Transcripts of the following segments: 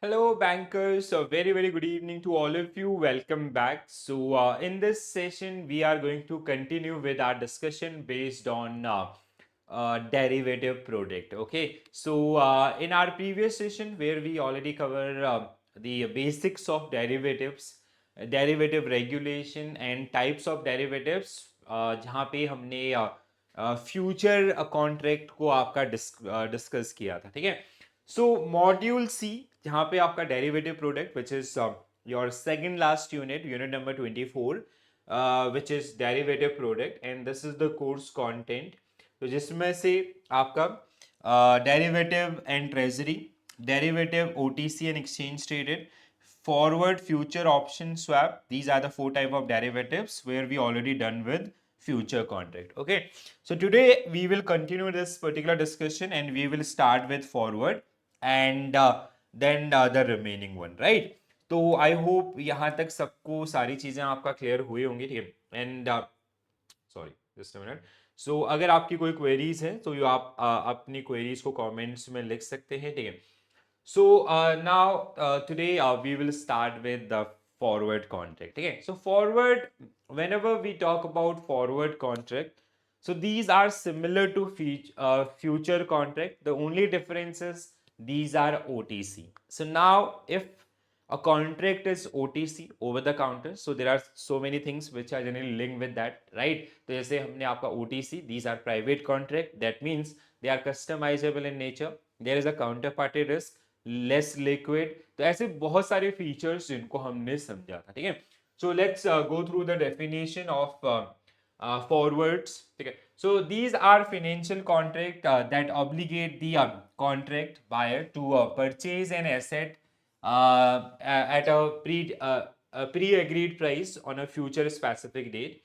Hello, bankers. A very good evening to all of you. Welcome back. In this session, we are going to continue with our discussion based on derivative product. Okay. In our previous session, where we already cover the basics of derivatives, derivative regulation, and types of derivatives, जहाँ पे हमने future contract को आपका discuss किया था, ठीक है. सो module सी, जहाँ पे आपका derivative product which is your second last unit, unit number 24, which is derivative product and this is the course content. तो जिसमें से आपका derivative and treasury, derivative OTC and exchange traded, forward, future, option, swap. These are the four type of derivatives where we already done with future contract. Okay, so today we will continue this particular discussion and we will start with forward and then the remaining one, right? तो I hope यहाँ तक सबको सारी चीजें आपका clear हुई होंगी, ठीक है. And sorry, just a minute. So अगर आपकी कोई क्वेरीज है तो आप अपनी क्वेरीज को कमेंट्स में लिख सकते हैं, ठीक है. So now today we will start with the forward contract. Okay, so forward, whenever we talk about forward contract, so these are similar to future contract. The only difference is these are OTC. So now if a contract is OTC, over the counter, so there are so many things which are generally linked with that, right? तो जैसे हमने आपका OTC, these are private contract, that means they are customizable in nature. There is a counterparty risk, less liquid. तो ऐसे बहुत सारे features जिनको हमने समझा था, ठीक है. So let's go through the definition of forwards, ठीक है. So these are financial contract that obligate the contract buyer to purchase an asset at a pre-agreed price on a future specific date.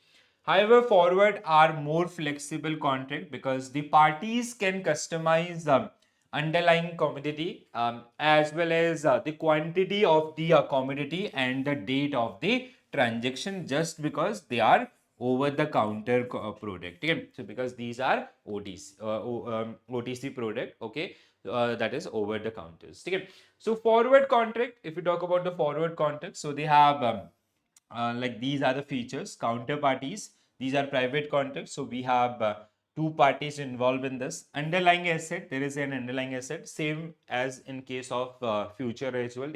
However, forward are more flexible contract because the parties can customize underlying commodity as well as the quantity of the commodity and the date of the transaction, just because they are over the counter product. Okay? So because these are OTC product, okay, that is over the counters. Okay? So forward contract, if you talk about the forward contract, so they have like these are the features. Counterparties, these are private contracts, so we have two parties involved in this. Underlying asset, there is an underlying asset, same as in case of future as well.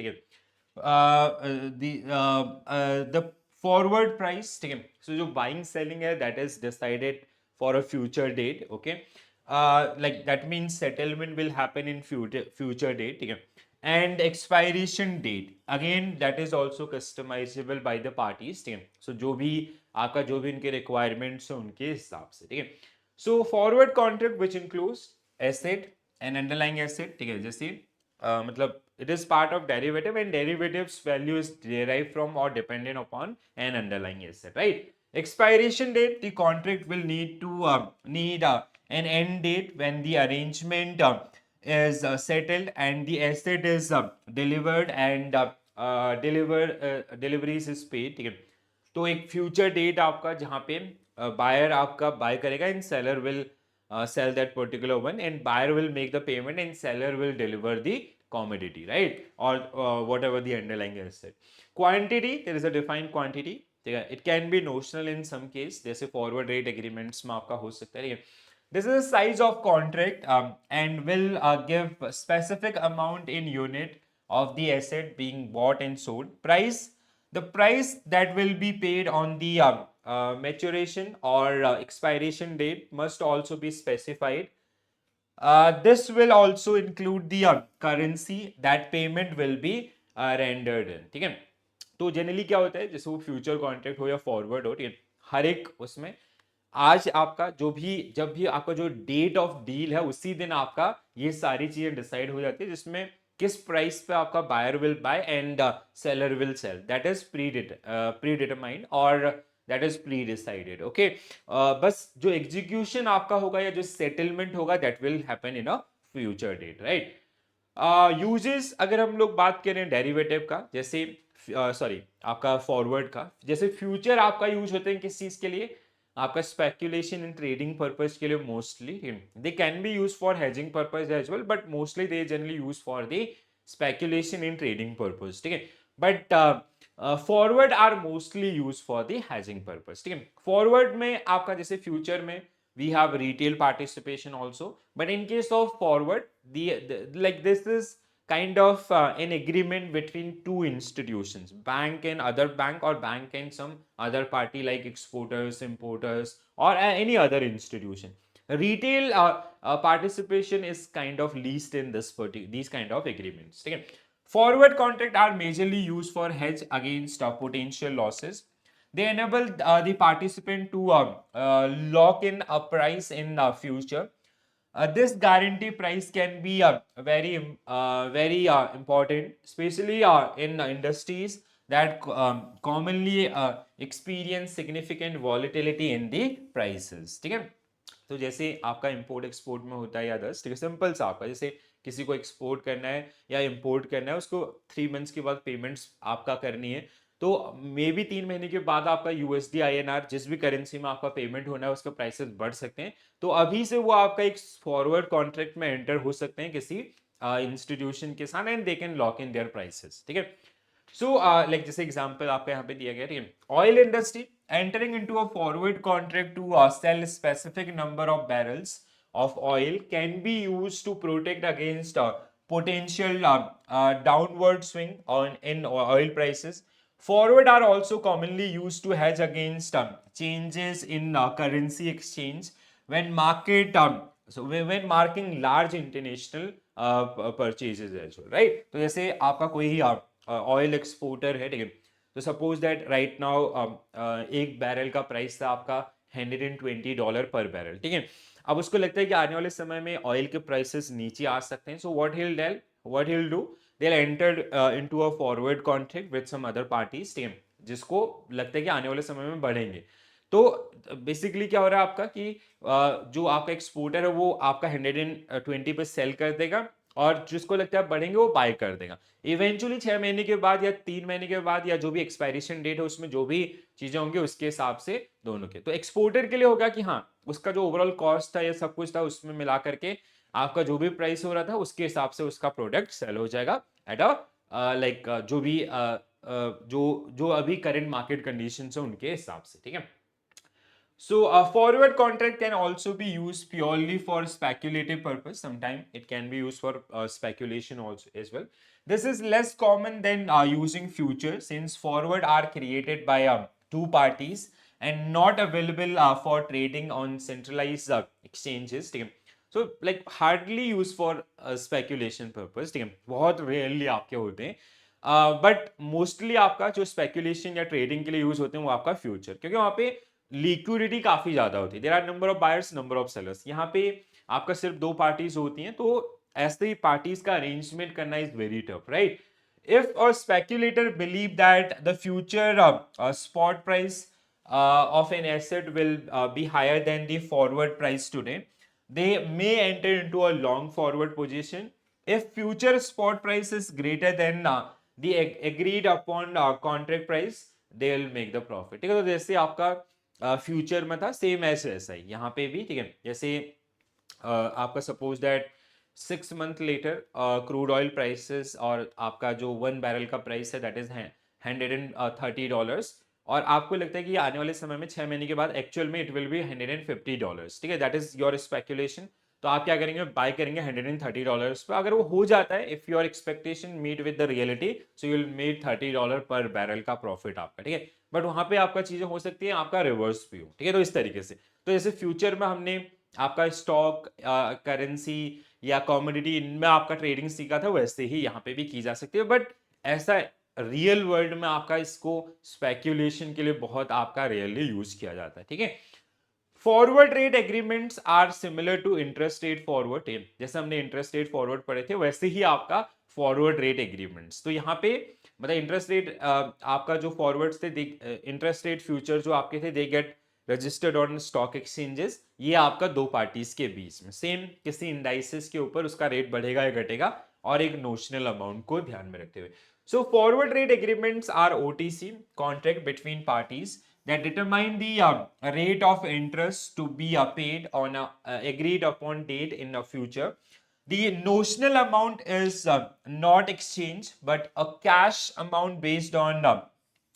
The forward price, so जो buying selling है, that is decided for a future date. Okay, like that means settlement will happen in future date. ठीक है. And expiration date, again that is also customizable by the parties, ठीक है. So जो भी आपका जो भी इनके requirements है उनके हिसाब से, ठीक है. So forward contract which includes asset and underlying asset, ठीक है. जैसे मतलब it is part of derivative and derivatives value is derived from or dependent upon an underlying asset, right? Expiration date, the contract will need to need an end date when the arrangement is settled and the asset is delivered and deliveries is paid, ठीक है. तो एक future date आपका जहाँ पे buyer आपका bye करेगा and seller will sell that particular one, and buyer will make the payment and seller will deliver the commodity, right? Or whatever the underlying asset. Quantity, there is a defined quantity. It can be notional in some case, जैसे forward rate agreements में आपका हो सकता है. This is the size of contract and will give a specific amount in unit of the asset being bought and sold. Price, the price that will be paid on the maturation or expiration date must also be specified. This will also include the currency that payment will be rendered in, ठीक है. तो generally क्या होता है, जैसे वो future contract हो या फॉरवर्ड हो, ठीक है, हर एक उसमें आज आपका जो भी जब भी आपका जो डेट ऑफ डील है उसी दिन आपका ये सारी चीजें डिसाइड हो जाती है, जिसमें किस प्राइस पे आपका buyer will buy and seller will sell, that is predetermined और that is predecided. Okay, बस जो एग्जीक्यूशन आपका होगा या जो सेटलमेंट होगा that will happen in a future date, right. यूजेस अगर हम लोग बात करें डेरिवेटिव का, जैसे सॉरी आपका फॉरवर्ड का, जैसे फ्यूचर आपका यूज होते हैं किस चीज के लिए, आपका स्पेक्यूलेशन इन ट्रेडिंग पर्पज के लिए mostly. They can be use for hedging purpose as well, but mostly they generally use for the speculation in trading purpose, ठीक है। But forward are mostly use for the hedging purpose, ठीक है। Forward में आपका जैसे future में we have retail participation also, but in case of forward the like this is kind of an agreement between two institutions, bank and other bank, or bank and some other party like exporters, importers, or any other institution. Retail participation is kind of least in these kind of agreements, okay? Forward contract are majorly used for hedge against potential losses. They enable the participant to lock in a price in the future. This guarantee price can be very important, especially in industries that commonly experience significant volatility in the prices, ठीक है। तो जैसे आपका import export में होता है या 10, ठीक है, सिंपल सा आपका जैसे किसी को एक्सपोर्ट करना है या इंपोर्ट करना है, उसको 3 मंथ्स के बाद पेमेंट्स आपका करनी है, तो मे बी 3 महीने के बाद आपका यूएसडी आईएनआर जिस भी करेंसी में आपका पेमेंट होना है उसका प्राइसेस बढ़ सकते हैं। तो अभी से वो आपका एक फॉरवर्ड कॉन्ट्रैक्ट में एंटर हो सकते हैं किसी इंस्टीट्यूशन के साथ, and they can lock in their prices, ठीक है। सो लाइक जैसे एग्जांपल आपका यहाँ पे दिया गया, ठीक है, oil industry entering into a forward contract to sell specific number of barrels of oil can be used to protect against potential downward swing on in oil prices. Forward are also commonly used to hedge against changes in currency exchange when when marking large international purchases as well, right? तो जैसे आपका कोई oil exporter है, ठीक है, तो suppose that right now एक barrel का प्राइस था आपका $120 पर बैरल, ठीक है। अब उसको लगता है कि आने वाले समय में ऑयल के प्राइसेस नीचे आ सकते हैं, so what he will do, they will enter into a forward contract with some other parties, ठीक है, जिसको लगता है कि आने वाले समय में बढ़ेंगे। तो बेसिकली क्या हो रहा है आपका कि जो आपका एक्सपोर्टर है वो आपका 120 पे सेल कर देगा, और जिसको लगता है बढ़ेंगे वो बाय कर देगा। इवेंचुअली 6 महीने के बाद या 3 महीने के बाद या जो भी एक्सपायरेशन डेट है उसमें जो भी चीजें होंगी उसके हिसाब से दोनों के, तो एक्सपोर्टर के लिए होगा कि हाँ उसका जो ओवरऑल कॉस्ट था या सब कुछ था उसमें मिला करके आपका जो भी प्राइस हो रहा था उसके हिसाब से उसका प्रोडक्ट सेल हो जाएगा एट अ लाइक जो भी जो जो अभी करंट मार्केट कंडीशन है उनके हिसाब से, ठीक है। So a forward contract can also be used purely for speculative purpose. Sometimes it can be used for speculation also as well. This is less common than using futures, since forward are created by two parties and not available for trading on centralized exchanges. ठीक है? So like hardly used for speculation purpose. ठीक है? बहुत rarely आपके होते हैं। But mostly आपका जो स्पेक्यूलेशन या ट्रेडिंग के लिए यूज होते हैं वो आपका फ्यूचर, क्योंकि वहां पे लिक्विडिटी काफी ज्यादा होती है, there are number of buyers number of sellers, यहाँ पे आपका सिर्फ 2 पार्टीज होती हैं, तो ऐसे ही पार्टीज का अरेंजमेंट करना is very tough, right. If a speculator believe that the future spot price of an asset will be higher than the forward price today, they may enter into a long forward position. If future spot price is greater than the agreed upon contract price, they will make the profit, ठीक है। तो जैसे आपका future में था same ऐसा ही यहाँ पे भी, ठीक है। जैसे आपका suppose that 6 month later crude oil prices और आपका जो 1 बैरल का प्राइस है दैट इज $130, और आपको लगता है कि आने वाले समय में 6 महीने के बाद एक्चुअल में इट विल बी $150, ठीक है, दैट इज योर स्पेक्यूलेशन। तो आप क्या करेंगे, बाय करेंगे $130 पे। अगर वो हो जाता है, if your expectation meet with the reality, so you will make $30 per barrel का प्रॉफिट आपका, ठीक है। बट वहां पे आपका चीजें हो सकती है आपका रिवर्स भी हो, ठीक है। तो इस तरीके से, तो जैसे फ्यूचर में हमने आपका स्टॉक, करेंसी या कॉमोडिटी, इनमें आपका ट्रेडिंग सीखा था, वैसे ही यहाँ पे भी की जा सकती है। बट ऐसा रियल वर्ल्ड में आपका इसको स्पेक्यूलेशन के लिए बहुत आपका रियली यूज किया जाता है, ठीक है। Forward rate agreements are similar to interest rate forward, जैसे हमने इंटरेस्ट रेट फॉरवर्ड पढ़े थे वैसे ही आपका फॉरवर्ड रेट एग्रीमेंट्स। तो यहाँ पे मतलब इंटरेस्ट रेट आपका जो फॉरवर्ड थे, इंटरेस्ट रेट फ्यूचर जो आपके थे, they get registered on stock exchanges. ये आपका 2 पार्टीज के बीच में सेम किसी इंडाइसिस के ऊपर उसका रेट बढ़ेगा या घटेगा, और एक नोशनल अमाउंट को ध्यान में रखते हुए। So forward rate agreements are OTC contract between parties that determine the rate of interest to be paid on a agreed upon date in the future. The notional amount is not exchange, but a cash amount based on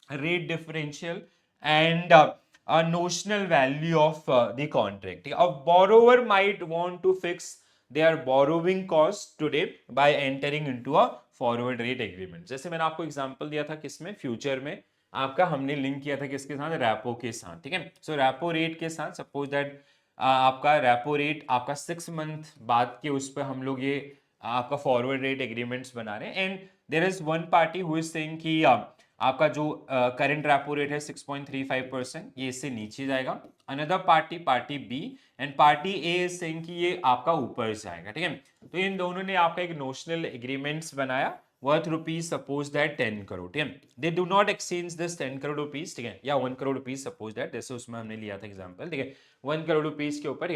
rate differential and a notional value of the contract. A borrower might want to fix their borrowing cost today by entering into a forward rate agreement. जैसे मैंने आपको example दिया था किसमें, future में आपका हमने link किया था किसके साथ, रैपो के साथ. ठीक है, सो रैपो रेट के साथ सपोज दैट आपका रेपो रेट आपका 6 मंथ बाद के उस पर हम लोग ये आपका फॉरवर्ड रेट एग्रीमेंट्स बना रहे हैं. And there is one party who is saying कि आपका जो करंट रेपो रेट है 6.35%, ये इससे नीचे जाएगा. Another party, party B and party A is saying कि ये आपका ऊपर जाएगा. ठीक है, तो इन दोनों ने आपका एक नोशनल एग्रीमेंट्स बनाया worth rupees suppose that 10 crore. ठीक है, they do not exchange this 10 crore rupees. ठीक है, या 1 करोड़ रुपीज सपोज दैट, जैसे उसमें हमने लिया था एग्जांपल. ठीक है, 1 करोड़ रुपीज के ऊपर.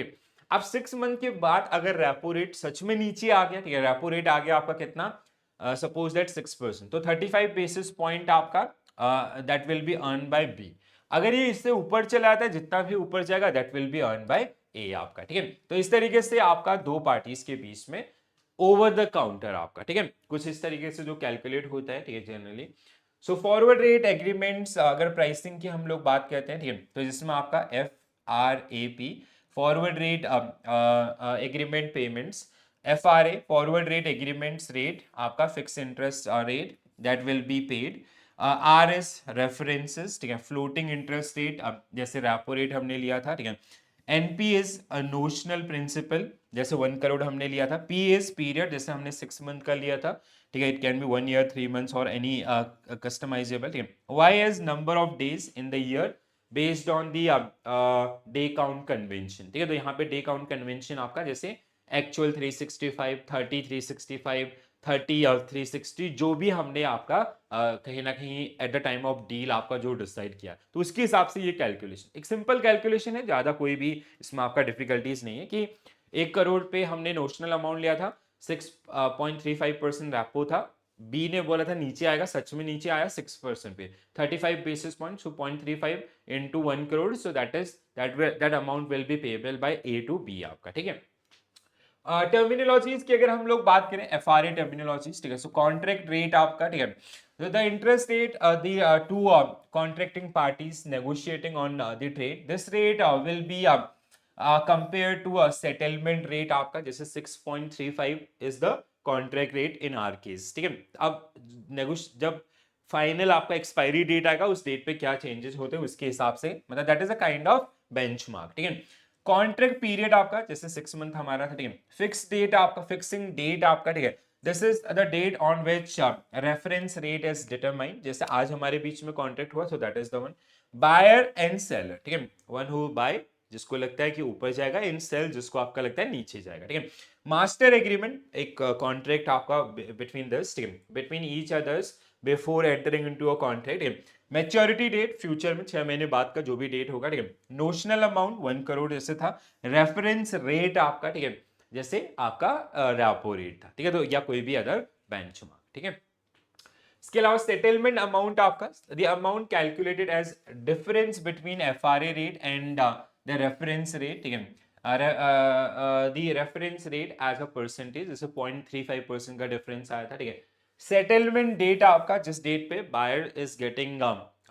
अब 6 मंथ के बाद अगर रेपो रेट सच में नीचे आ गया, ठीक है, रेपो रेट आ गया आपका कितना, सपोज दैट 6%, तो 35 बेसिस पॉइंट आपका that will be earn by B. अगर ये इससे ऊपर चला जाता है, जितना भी ऊपर जाएगा that will be earn by a आपका. ठीक है, तो इस तरीके से आपका दो पार्टीज के बीच में ओवर द काउंटर आपका, ठीक है, कुछ इस तरीके से जो कैलकुलेट होता है. ठीक है, जनरली सो फॉरवर्ड रेट एग्रीमेंट्स अगर प्राइसिंग की हम लोग बात करते हैं, ठीक है, तो जिसमें आपका FRAP forward rate agreement payments, FRA forward rate agreements rate आपका fix interest rate that will be paid. RS references, ठीक है, फ्लोटिंग इंटरेस्ट रेट, अब जैसे रेपो रेट हमने लिया था. ठीक है, NP इज नोशनल प्रिंसिपल, जैसे 1 करोड़ हमने लिया था. P इज पीरियड, जैसे हमने 6 मंथ का लिया था. ठीक है, it can be 1 year, 3 months और एनी कस्टमाइजेबल. ठीक है, Y is number of days in the year based on the day count convention. ठीक है, तो यहाँ पे डे काउंट कन्वेंशन आपका जैसे एक्चुअल 365, 30, 365, 30 और 360, जो भी हमने आपका कहीं ना कहीं at the time of deal आपका जो डिसाइड किया, तो उसके हिसाब से ये कैलकुलेशन एक सिंपल कैलकुलेशन है, ज्यादा कोई भी इसमें आपका डिफिकल्टीज नहीं है. कि 1 करोड़ पे हमने नोशनल अमाउंट लिया था, 6.35% रेपो था. बी ने बोला था नीचे आएगा, सच में नीचे आया 6% पे, 35 basis point, so 0.35 into 1 crore, so that amount will be payable by A to B आपका. ठीक है, टर्मिनोलॉजीज की अगर हम लोग बात करें, FRA टर्मिनोलॉजीज, ठीक है, सो कॉन्ट्रैक्ट रेट आपका. ठीक है, so the interest rate the two contracting parties negotiating on the trade, this rate will be compared to a settlement rate आपका, जैसे 6.35 is the contract rate in our case. ठीक है, अब जब फाइनल आपका एक्सपायरी डेट आएगा, उस date पे क्या चेंजेस होते हैं उसके हिसाब से, मतलब that is a kind of benchmark. ठीक है, कॉन्ट्रैक्ट पीरियड आपका जैसे 6 मंथ हमारा था. ठीक है, फिक्स डेट आपका, फिक्सिंग डेट आपका. ठीक है, this is the date on which reference rate is determined, जैसे आज हमारे बीच में कॉन्ट्रैक्ट हुआ, so that is the one. Buyer and seller, ठीक है, वन हु बाय जिसको लगता है कि ऊपर जाएगा, इन सेल जिसको आपका लगता है नीचे जाएगा. ठीक है, मास्टर एग्रीमेंट एक कॉन्ट्रैक्ट आपका बिटवीन दिस, ठीक है, between each others before entering into a contract. Maturity date future में 6 महीने बाद का जो भी डेट होगा. ठीक है, नोशनल अमाउंट 1 करोड़ जैसे था. रेफरेंस रेट आपका, ठीक है, जैसे आपका रेपो रेट था. ठीक है, तो या कोई भी अदर बेंचमार्क. ठीक है, इसके अलावा सेटलमेंट अमाउंट आपका, the amount calculated as difference between FRA rate and the reference rate. ठीक है, the reference rate as a percentage, जैसे 0.35% का डिफरेंस आया था. ठीक है, सेटलमेंट डेट आपका जिस डेट पे buyer is getting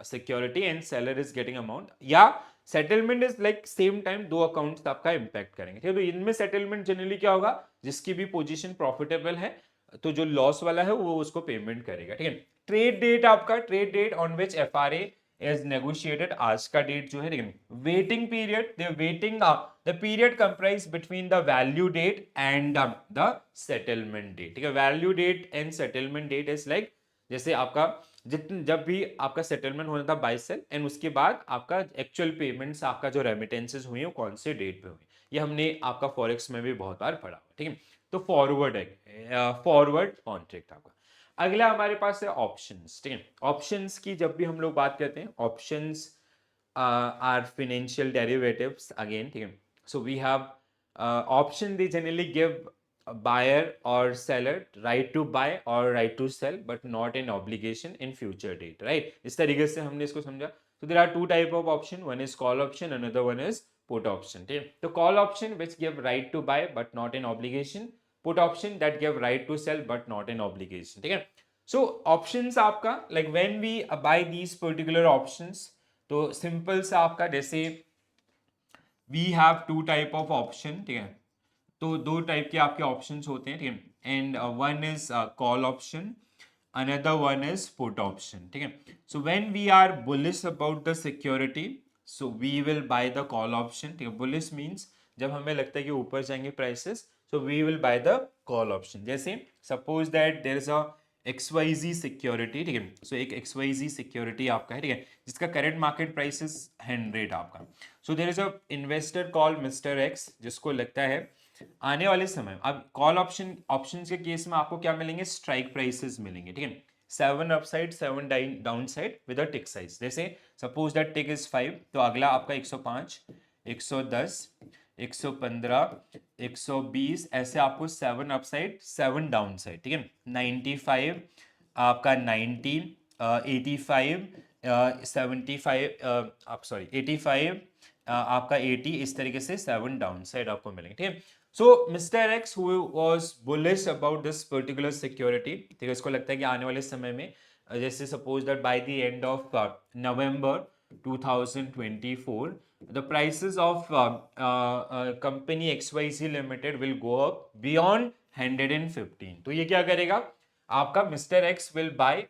security and seller is getting amount, या settlement is like same time दो अकाउंट्स आपका इंपैक्ट करेंगे. ठीक है, तो इनमें सेटलमेंट जनरली क्या होगा, जिसकी भी पोजीशन प्रॉफिटेबल है, तो जो लॉस वाला है वो उसको पेमेंट करेगा. ठीक है, ट्रेड डेट आपका, trade date on which FRA is negotiated, आज का डेट जो है. ठीक है, waiting period, the waiting the period comprise between the value date and the settlement date. ठीक है, value date and settlement date is like जैसे आपका जब भी आपका सेटलमेंट होना था बाय सेल, एंड उसके बाद आपका एक्चुअल पेमेंट्स आपका जो रेमिटेंसेज हुई है कौन से डेट पे हुई, ये हमने आपका फॉरेक्स में भी बहुत बार पढ़ा. ठीक है, तो फॉरवर्ड है, फॉरवर्ड कॉन्ट्रैक्ट आपका. अगला हमारे पास है ऑप्शंस. ठीक है, ऑप्शंस की जब भी हम लोग बात करते हैं, options are financial derivatives again. ठीक है, so we have option, they generally give buyer or seller right to buy or right to sell but not an obligation in future date, right? इस तरीके से हमने इसको समझा. So there are two type of option, one is call option, another one is put option. ठीक है, तो call option which give right to buy but not an obligation, put option that give right to sell but not an obligation, ठीक है। So options आपका like when we buy these particular options, तो simple सा आपका जैसे we have two type of option, ठीक है। तो दो टाइप के आपके ऑप्शंस होते हैं, ठीक है। And one is call option, another one is put option, ठीक है। So when we are bullish about the security, so we will buy the call option, ठीक है। bullish means जब हमें लगता है कि ऊपर जाएंगे prices, so we will buy the call option। जैसे suppose that there is a XYZ security, ठीक है। so एक XYZ security आपका है, ठीक है, जिसका current market price is 100 आपका। so there is a investor called Mr. X, जिसको लगता है आने वाले समय, अब कॉल ऑप्शन के केस में आपको क्या मिलेंगे, स्ट्राइक प्राइसेस मिलेंगे, ठीक है। 7 upside 7 down side with a tick size. जैसे सपोज दैट टिक इज 5, तो अगला आपका 105, 110, 115, 120, ऐसे आपको 7 अपसाइड 7 डाउन साइड, ठीक है। 95 आपका 90, 85, 75, आप सॉरी 85, आपका 80, इस तरीके से 7 डाउन साइड आपको मिलेंगे, ठीक है। So mister X who was bullish about this particular security, ठीक है, इसको लगता है कि आने वाले समय में जैसे suppose that bye the end of November 2024 the prices of company XYZ Limited will go up beyond 115। तो ये क्या करेगा, आपका mister x will buy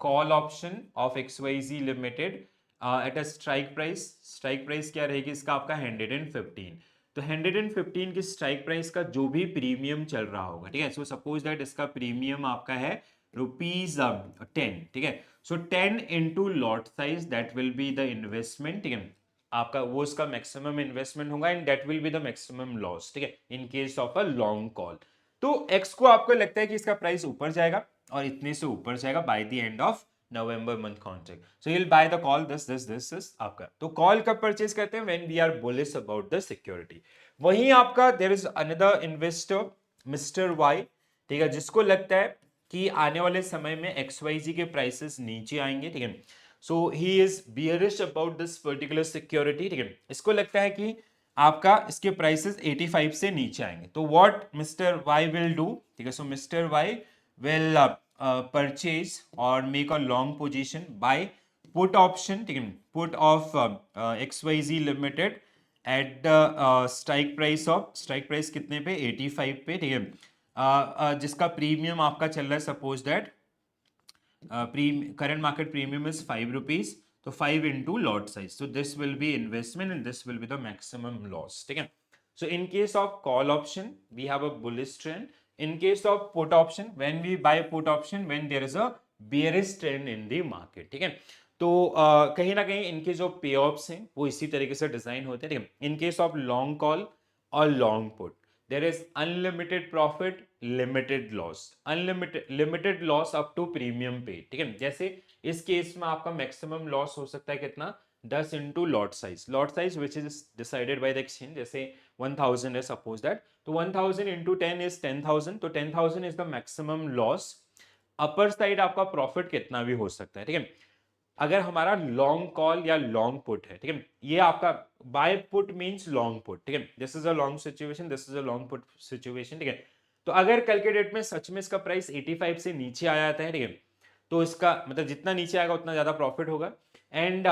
call option of XYZ limited at a strike price. Strike price क्या रहेगी इसका, आपका 115। तो 115 की स्ट्राइक प्राइस का जो भी प्रीमियम चल रहा होगा, ठीक है। सो सपोज दैट इसका प्रीमियम आपका है ₹10, ठीक है। सो 10 into lot size that will be the investment, ठीक है, आपका वो इसका मैक्सिमम इन्वेस्टमेंट होगा and that will be the maximum loss, ठीक है, in case of a long call. तो एक्स को आपको लगता है कि इसका प्राइस ऊपर जाएगा और इतने से ऊपर जाएगा by the end of November month contract, so you will buy the call this आपका। तो कॉल कब परचेज करते हैं, when we are bullish about the security. वहीं आपका there is another investor mister Y, ठीक है, जिसको लगता है कि आने वाले समय में XYZ के प्राइसेस नीचे आएंगे, ठीक है। So he is bearish about this particular security, ठीक है। इसको लगता है कि आपका इसके प्राइसेस 85 से नीचे आएंगे। तो what mister Y will do, ठीक है, so mister Y will purchase और make a long position by put option, ठीक है, put of XYZ limited at the strike price कितने पे, 85 पे, ठीक है। जिसका प्रीमियम आपका चल रहा है, suppose that current market premium is ₹5, तो 5 into lot size, so this will be investment and this will be the maximum loss, ठीक है। So in case of call option we have a bullish trend, in case of put option when we buy put option when there is a bearish trend in the market, ठीक है। तो कहीं ना कहीं इनके जो पे ऑफ्स हैं वो इसी तरीके से डिजाइन होते हैं, ठीक है। In case of long call और long put there is unlimited profit limited loss, unlimited limited loss up to premium pay, ठीक है। जैसे इस केस में आपका मैक्सिमम लॉस हो सकता है कितना, 10 into lot size which is decided by the exchange. जैसे 1000 है सपोज दैट, तो 1000 इंटू 10 इज 10,000, तो 10,000 is the maximum loss. Upper side आपका प्रॉफिट कितना भी हो सकता है, ठीक है, अगर हमारा लॉन्ग कॉल या लॉन्ग पुट है, ठीक है। ये आपका buy put means long put, ठीक है, this is a long situation, this is a long put situation, ठीक है। तो अगर कल के डेट में सच में इसका प्राइस 85 से नीचे आ जाता है, ठीक है, तो इसका मतलब जितना नीचे आएगा उतना ज्यादा प्रॉफिट होगा एंड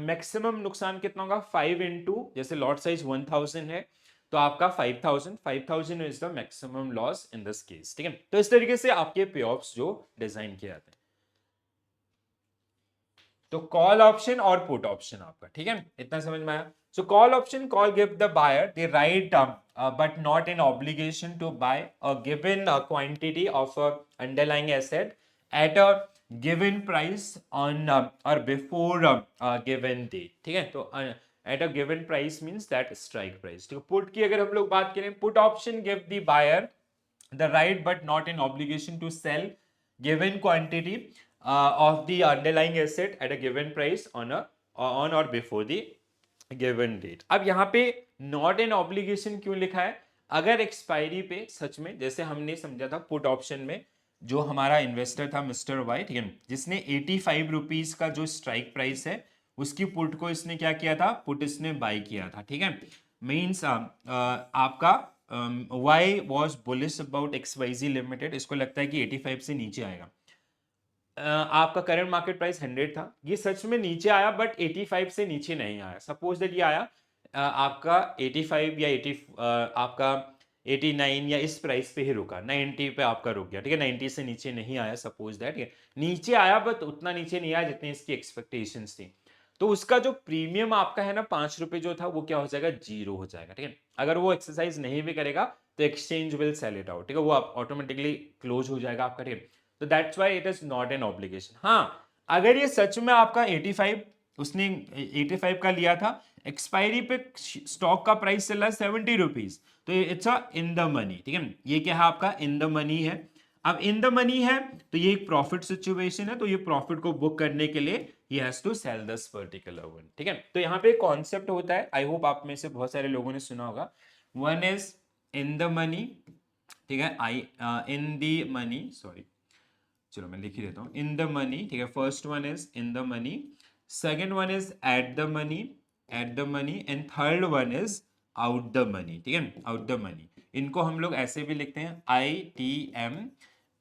मैक्सिमम नुकसान कितना होगा, 5 इंटू जैसे लॉट साइज 1000 है तो आपका 5000 is the maximum loss in this case, ठीक है। तो इस तरीके से आपके पे ऑफ्स जो डिजाइन किए जाते हैं। तो कॉल ऑप्शन और पुट ऑप्शन आपका, ठीक है, इतना समझ में आया। So call option, call give the buyer the right but not an obligation to buy a given quantity of a underlying asset at a given price on or before given date, ठीक है। तो at a given price means that strike price, ठीक है। Put की अगर हम लोग बात करें, put option give the buyer the right but not an obligation to sell given quantity of the underlying asset at a given price on or before the given date। अब यहाँ पे not an obligation क्यों लिखा है, अगर expiry पे सच में जैसे हमने समझा था पुट ऑप्शन में, जो हमारा इन्वेस्टर था मिस्टर वाई, ठीक है, जिसने 85 रुपीज का जो स्ट्राइक प्राइस है उसकी पुट को इसने क्या किया था, पुट इसने बाय किया था, ठीक है। मीन्स आपका why was bullish about XYZ limited, इसको लगता है कि 85 से नीचे आएगा। आपका करंट मार्केट प्राइस 100 था, ये सच में नीचे आया बट 85 से नीचे नहीं आया। सपोज दैट ये आया आपका 85 या 80 आपका 89 या इस प्राइस पे ही रुका, 90 पे आपका रुक गया, ठीक है, 90 से नीचे नहीं आया। सपोज दैट नीचे आया बट उतना नीचे नहीं आया जितनी इसकी एक्सपेक्टेशंस थी, तो उसका जो प्रीमियम आपका है ना 5 रुपए जो था वो क्या हो जाएगा, जीरो हो जाएगा, ठीक है। अगर वो एक्सरसाइज नहीं भी करेगा तो exchange will sell it out, ठीक है, वो ऑटोमेटिकली क्लोज हो जाएगा आपका, ठीक है। तो that's why it is not an obligation. हाँ, अगर ये सच में आपका 85 उसने 85 का लिया था, एक्सपायरी पे स्टॉक का प्राइस चल रहा है 70 रुपीज, तो it's a in the money, ठीक है, ये क्या है आपका इन द मनी है। अब इन द मनी है तो ये एक प्रॉफिट सिचुएशन है, तो ये प्रॉफिट को बुक करने के लिए he has to sell this particular one, ठीक है। तो यहाँ पे कॉन्सेप्ट होता है, आई होप आप में से बहुत सारे लोगों ने सुना होगा, one is in the money, ठीक है, आई इन द मनी, सॉरी चलो मैं लिख ही देता हूँ, इन द मनी, ठीक है, first one is in the money, second one is at the money, at the money, and third one is out the money, ठीक है, आउट द मनी। इनको हम लोग ऐसे भी लिखते हैं ITM,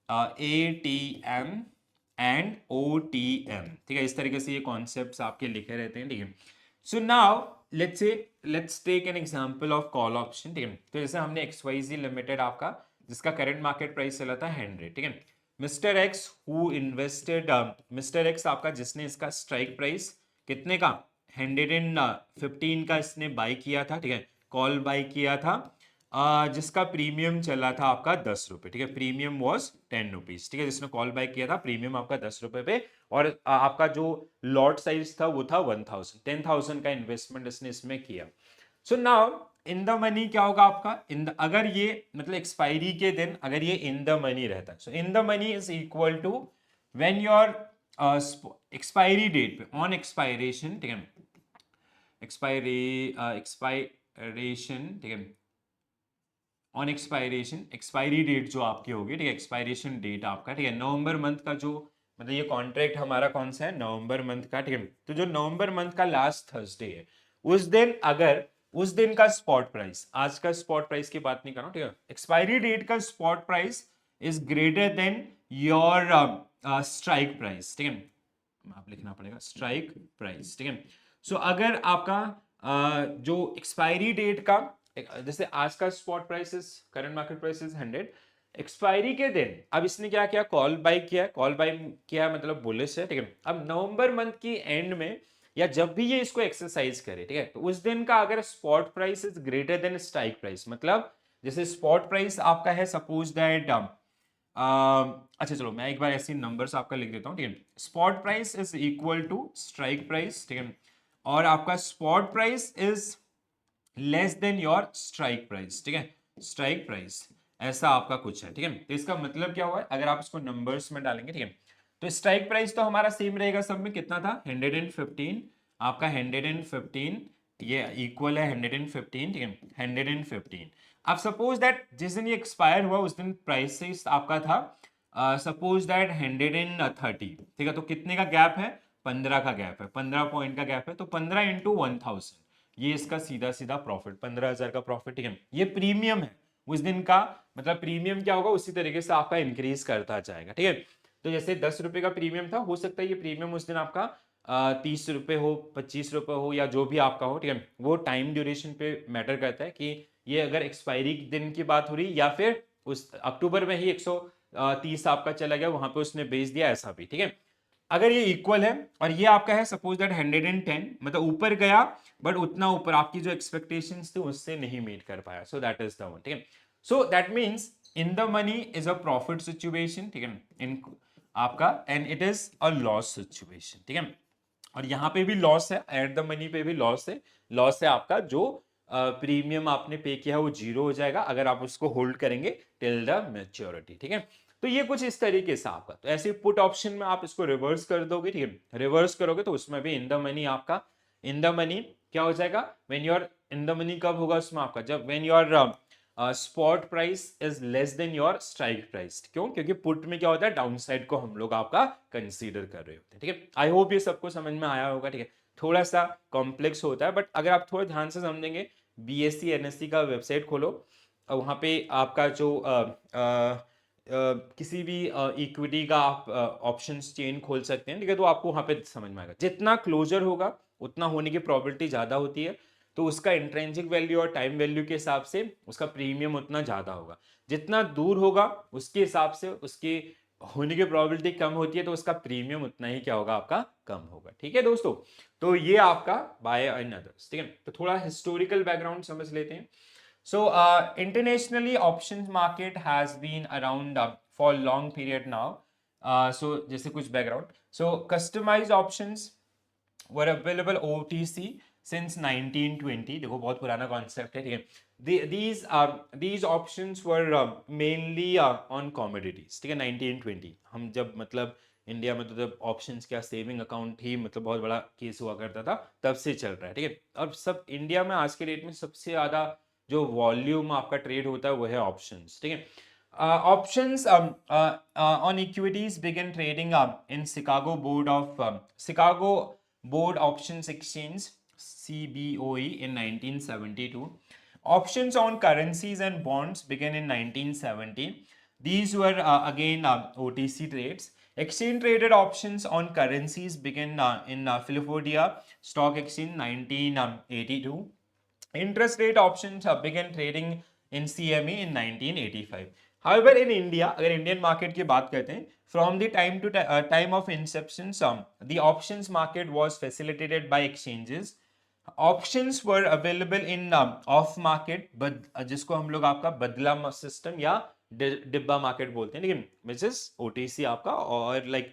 ATM एंड OTM, ठीक है, इस तरीके से ये कॉन्सेप्ट्स आपके लिखे रहते हैं, ठीक है। So now let's take an example of call option, ठीक है। तो जैसे हमने XYZ लिमिटेड आपका जिसका करंट मार्केट प्राइस चला था 100, ठीक है, mister X who invested, mister x आपका जिसने इसका स्ट्राइक प्राइस कितने का 115 का इसने बाय किया था, ठीक है, कॉल बाय किया था, जिसका प्रीमियम चला था आपका 10 रुपए, ठीक है, प्रीमियम वॉज 10 रुपीज, ठीक है, जिसने कॉल बाय किया था प्रीमियम आपका 10 रुपए पे, और आपका जो लॉट साइज था वो था 10,000 का इन्वेस्टमेंट इसने इसमें किया। So now in the money क्या होगा आपका, अगर ये मतलब एक्सपायरी के दिन अगर ये इन द मनी रहता है, so in the money is equal to when your expiry date पे ऑन एक्सपायरेशन, ठीक है, एक्सपायरेशन, ठीक है, ऑन एक्सपायरेशन, एक्सपायरी डेट जो आपकी होगी, ठीक है, एक्सपायरेशन डेट आपका, ठीक है, नवंबर मंथ का जो मतलब ये कॉन्ट्रैक्ट हमारा कौन सा है, नवंबर मंथ का, ठीक है। तो जो नवंबर मंथ का लास्ट थर्सडे है उस दिन, अगर उस दिन का स्पॉट प्राइस, आज का स्पॉट प्राइस की बात नहीं कर रहा हूं, ठीक है, एक्सपायरी डेट का spot price is greater than your strike price, ठीक है, आप लिखना पड़ेगा स्ट्राइक प्राइस, ठीक है। सो अगर आपका जो एक्सपायरी डेट का, जैसे आज का spot price is, current market price is 100, expiry के दिन अब इसने क्या किया, कॉल बाय किया, कॉल बाय किया मतलब बुलिश है, ठीक है। अब नवंबर मंथ की एंड में या जब भी ये इसको एक्सरसाइज करे, ठीक है, तो उस दिन का अगर spot price is greater than strike price, मतलब जैसे स्पॉट प्राइस आपका है सपोज दैट अच्छा चलो मैं एक बार ऐसे नंबर्स आपका लिख देता हूँ, ठीक है, spot price is equal to strike price, ठीक है, और आपका spot price is less than your strike price, ठीक है, स्ट्राइक प्राइस ऐसा आपका कुछ है, ठीक है। तो इसका मतलब क्या हुआ है, अगर आप इसको नंबर्स में डालेंगे, ठीक है, तो स्ट्राइक प्राइस तो हमारा सेम रहेगा सब में, कितना था 115, आपका 115 ये इक्वल है 115, ठीक है, 115। अब सपोज दैट जिस दिन ये एक्सपायर हुआ उस दिन प्राइस आपका था सपोज दैट 130, ठीक है, तो कितने का गैप है, 15 का गैप है, 15 पॉइंट का गैप है, तो 15 इंटू 1000, ये इसका सीधा सीधा प्रॉफिट 15,000 का प्रॉफिट, ठीक है, ये प्रीमियम है उस दिन का, मतलब प्रीमियम क्या होगा उसी तरीके से आपका इंक्रीज करता जाएगा, ठीक है। तो जैसे 10 रुपए का प्रीमियम था, हो सकता है ये प्रीमियम उस दिन आपका 30 रुपए हो, 25 रुपए हो, या जो भी आपका हो, ठीक है, वो टाइम ड्यूरेशन पे मैटर करता है कि ये अगर एक्सपायरी दिन की बात हो रही या फिर उस अक्टूबर में ही 130 आपका चला गया वहां पे उसने बेच दिया, ऐसा भी, ठीक है। अगर ये इक्वल है और ये आपका है सपोज दैट 110, मतलब ऊपर गया बट उतना ऊपर आपकी जो एक्सपेक्टेशंस थे उससे नहीं मीट कर पाया, सो दैट इज द वन, ठीक है। So that means in the money is a profit situation, ठीक है, इन आपका, and it is a loss situation, ठीक है, और यहाँ पे भी लॉस है, एट द मनी पे भी लॉस है, लॉस है आपका जो प्रीमियम आपने पे किया है वो जीरो हो जाएगा अगर आप उसको होल्ड करेंगे टिल द मैच्योरिटी, ठीक है। तो ये कुछ इस तरीके से आपका, तो ऐसे पुट ऑप्शन में आप इसको रिवर्स कर दोगे, ठीक है, रिवर्स करोगे तो उसमें भी इन द मनी आपका, इन द मनी क्या हो जाएगा, when your in the money कब होगा उसमें आपका, जब when your spot price is less than your strike price, क्यों, क्योंकि पुट में क्या होता है डाउन साइड को हम लोग आपका कंसीडर कर रहे होते हैं, ठीक है। आई होप ये सबको समझ में आया होगा, ठीक है, थोड़ा सा कॉम्प्लेक्स होता है बट अगर आप थोड़ा ध्यान से समझेंगे, BSc NSC का वेबसाइट खोलो, वहाँ पे आपका जो किसी भी इक्विटी का आप ऑप्शंस चेन खोल सकते हैं, ठीक है, तो आपको वहाँ पे समझ में आएगा। जितना क्लोजर होगा उतना होने की प्रोबेबिलिटी ज़्यादा होती है, तो उसका इंट्रिंसिक वैल्यू और टाइम वैल्यू के हिसाब से उसका प्रीमियम उतना ज़्यादा होगा। जितना दूर होगा उसके हिसाब से उसकी होने की प्रोबेबिलिटी कम होती है, तो उसका प्रीमियम उतना ही क्या होगा, आपका कम होगा। ठीक है दोस्तों, तो ये आपका बाय एंड अदर्स। ठीक है, तो थोड़ा हिस्टोरिकल बैकग्राउंड समझ लेते हैं। So, internationally, options market has been around for long period now. So, जैसे कुछ background. So, customized options were available OTC since 1920. देखो बहुत पुराना concept है, ठीक है। These options were mainly on commodities. ठीक है, 1920 हम जब मतलब इंडिया में तो जब ऑप्शंस क्या सेविंग अकाउंट ही मतलब बहुत बड़ा केस हुआ करता था, तब से चल रहा है। ठीक है, अब सब इंडिया में आज के डेट में सबसे ज्यादा जो वॉल्यूम आपका ट्रेड होता है वो है ऑप्शंस। ठीक है, options on equities began trading in Chicago Board Options Exchange CBOE in 1972. Options on currencies and bonds began in 1970. These were again OTC trades. Exchange traded options on currencies began in Philadelphia Stock Exchange 1982. Interest rate options began trading in CME in 1985. However, in India, अगर Indian market की बात करते हैं, from the time of inception, the options market was facilitated by exchanges. Options were available in off market, जिसको हम लोग आपका बदला सिस्टम या डिब्बा मार्केट बोलते हैं, लेकिन which is OTC आपका, और like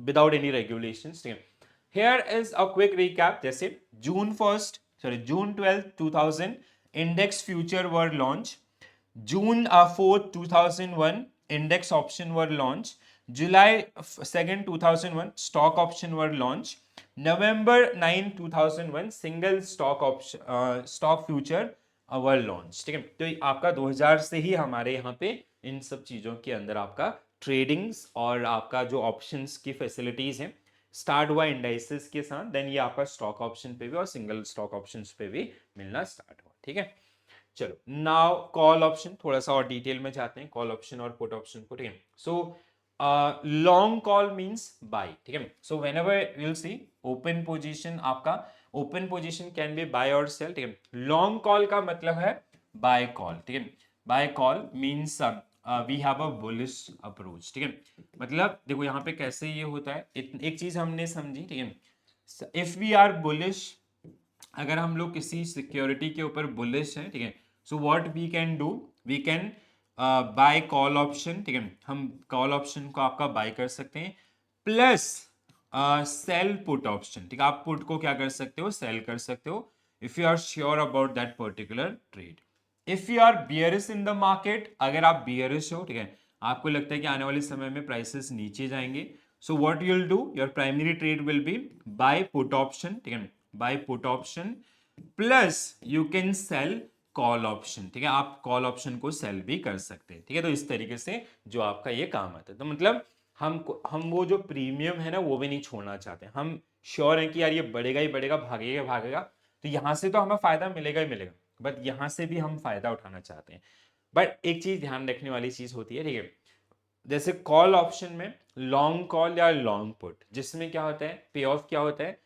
without any regulations. ठीक है, here is a quick recap. जैसे June 12th 2000 index future were launched. June 4th 2001 index option were launched. July 2nd 2001 stock option were launched. November 9 2001 single stock option stock future were launch. ठीक है, तो आपका 2000 से ही हमारे यहाँ पे इन सब चीजों के अंदर आपका ट्रेडिंग्स और आपका जो ऑप्शंस की फैसिलिटीज हैं स्टार्ट हुआ इंडाइसेस के साथ। देन ये आपका स्टॉक ऑप्शन पे भी और सिंगल स्टॉक ऑप्शंस पे भी मिलना स्टार्ट हुआ। ठीक है, चलो नाउ कॉल ऑप्शन थोड़ा सा और डिटेल में जाते हैं, कॉल ऑप्शन और पुट ऑप्शन को। ठीक है, so long call means buy. ठीक है, so whenever you will see open position, आपका open position can be buy और सेल। ठीक है, लॉन्ग कॉल का मतलब है बाय कॉल। ठीक है, buy call means we have a bullish approach. ठीक है, मतलब देखो यहाँ पे कैसे ये होता है, एक चीज हमने समझी। ठीक है, इफ वी आर बुलिश, अगर हम लोग किसी सिक्योरिटी के ऊपर बुलिश हैं, ठीक है, so what we can do, we can buy call option. ठीक है, हम कॉल ऑप्शन को आपका बाय कर सकते हैं, प्लस सेल पुट ऑप्शन। ठीक है, आप पुट को क्या कर सकते हो, सेल कर सकते हो, if you are sure about that particular trade. If you are bearish in the market, अगर आप बियरिश हो, ठीक है, आपको लगता है कि आने वाले समय में प्राइसेस नीचे जाएंगे, so what you will do, your primary trade will be bye put option. ठीक है, bye put option plus you can sell call option. ठीक है, आप कॉल ऑप्शन को सेल भी कर सकते हैं। ठीक है, तो इस तरीके से जो आपका ये काम आता है, तो मतलब हम वो जो प्रीमियम है ना वो भी नहीं छोड़ना चाहते। हम श्योर हैं कि यार ये बढ़ेगा ही बढ़ेगा, भागेगा भागेगा, तो यहां से तो हमें फायदा मिलेगा ही मिलेगा, बट यहां से भी हम फायदा उठाना चाहते हैं। बट एक चीज ध्यान रखने वाली चीज होती है, ठीक है, जैसे कॉल ऑप्शन में लॉन्ग कॉल या लॉन्ग पुट, जिसमें क्या होता है, पे ऑफ क्या होता है,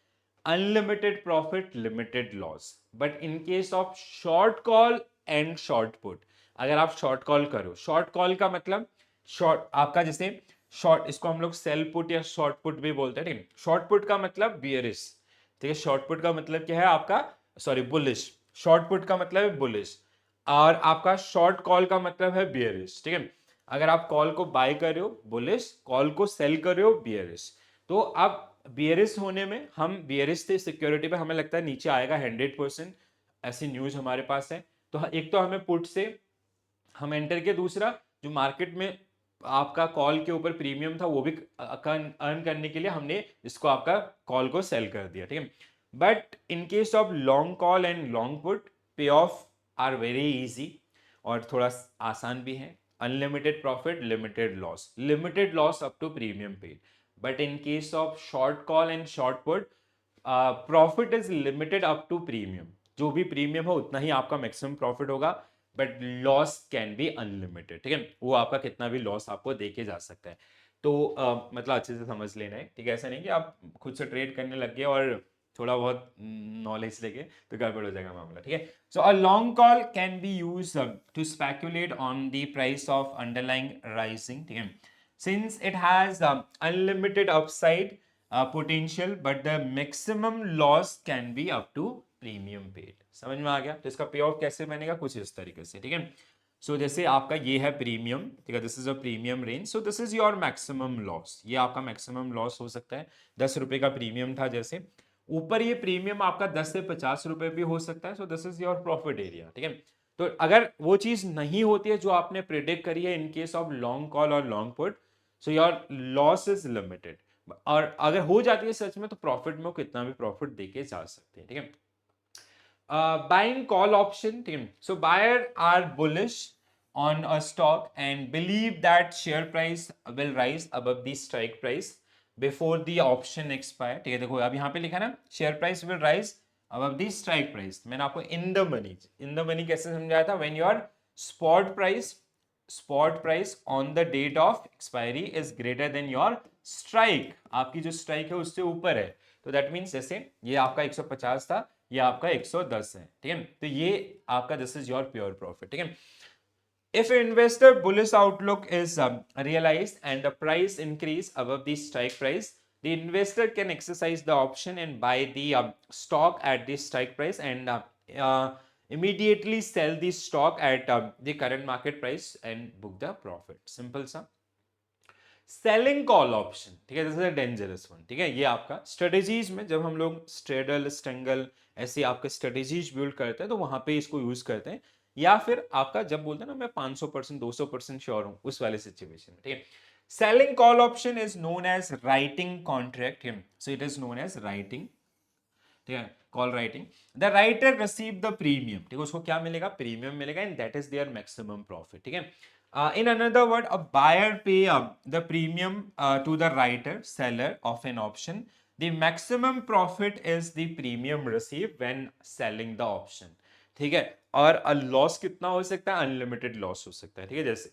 unlimited profit limited loss. But in case of short call and short put, अगर आप शॉर्ट कॉल करो, शॉर्ट कॉल का मतलब शॉर्ट आपका जैसे शॉर्ट, इसको हम लोग सेल पुट या शॉर्ट पुट भी बोलते हैं। ठीक है, शॉर्ट पुट का मतलब बियरिश। ठीक है, शॉर्ट पुट का मतलब क्या है आपका, सॉरी बुलिश, शॉर्ट पुट का मतलब है बुलिश, और आपका शॉर्ट कॉल का मतलब है बियरिश। ठीक है, अगर आप कॉल को बाय कर रहे हो बुलिश, कॉल को सेल कर रहे हो बियरिश, तो आप बियरिश होने में, हम बियरिश से सिक्योरिटी पे हमें लगता है नीचे आएगा 100%, ऐसी न्यूज हमारे पास है। तो एक तो हमें पुट से हम एंटर किया, दूसरा जो मार्केट में आपका कॉल के ऊपर प्रीमियम था वो भी अर्न करने के लिए हमने इसको आपका कॉल को सेल कर दिया। ठीक है, but in case of long call and long put, payoff are very easy और थोड़ा आसान भी है। Unlimited profit limited loss up to premium paid. But in case of short call and short put, profit is limited up to premium, जो भी premium हो उतना ही आपका मैक्सिमम प्रॉफिट होगा। But loss can be unlimited, ठीक है, वो आपका कितना भी लॉस आपको देके जा सकता है। तो मतलब अच्छे से समझ लेना है, ठीक है, ऐसा नहीं कि आप खुद से ट्रेड करने लग गए और थोड़ा बहुत नॉलेज लेके तो गड़बड़ हो जाएगा मामला, ठीक है। So a long call can be use to speculate on the price of underlying rising, ठीक है, since it has unlimited upside potential, but the maximum loss can be up to premium paid। समझ में आ गया? तो इसका पे of कैसे बनेगा, कुछ इस तरीके से, ठीक है। सो जैसे आपका ये है प्रीमियम, ठीक है, this is a premium range, so this is your maximum loss, ये आपका मैक्सिमम लॉस हो सकता है। 10 रुपए का प्रीमियम था, जैसे ऊपर ये प्रीमियम आपका 10 से 50 रुपए भी हो सकता है, so this is your profit area, ठीक है। तो अगर वो चीज नहीं होती है जो आपने प्रिडिक्ट करी है in case of long call और long put, so your loss is limited. और अगर हो जाती है सच में तो प्रॉफिट में वो कितना भी प्रॉफिट देके जा सकते हैं, ठीक है। बाइंग कॉल ऑप्शन, ठीक है, so buyer are bullish on a stock and believe that share price will rise above the strike price before the option expire, ठीक है। देखो अब यहाँ पे लिखा ना share price will rise above the strike price, मैंने आपको in the money कैसे समझाया था, when your spot price on the date of expiry is greater than your strike, आपकी जो strike है उससे ऊपर है, तो that means जैसे ये आपका 150 था, ये आपका 110 है, ठीक है, तो ये आपका this is your pure profit, ठीक है। If investor bullish outlook is realized and the price increase above the strike price, the investor can exercise the option and buy the stock at the strike price and immediately sell the stock at the current market price and book the profit। Simple सा। Selling call option, ठीक है, this is a dangerous one, ठीक है, ये आपका strategies में जब हम लोग स्ट्रेडल स्ट्रेंगल ऐसे आपके स्ट्रेटेजीज बिल्ड करते हैं तो वहां पे इसको यूज करते हैं, या फिर आपका जब बोलते हैं ना मैं 500% 200% श्योर हूं उस वाले सिचुएशन में, ठीक है। Selling call option is known as writing contract, so it is known as writing, ठीक है, call writing. The writer receive the premium, ठीक है, उसको क्या मिलेगा, प्रीमियम मिलेगा, and that is their maximum profit, ठीक है। In another word, a buyer pay the premium to the writer seller of an option, the maximum profit is the premium received when selling the option, ठीक है। और loss कितना हो सकता है, unlimited loss हो सकता है, ठीक है, जैसे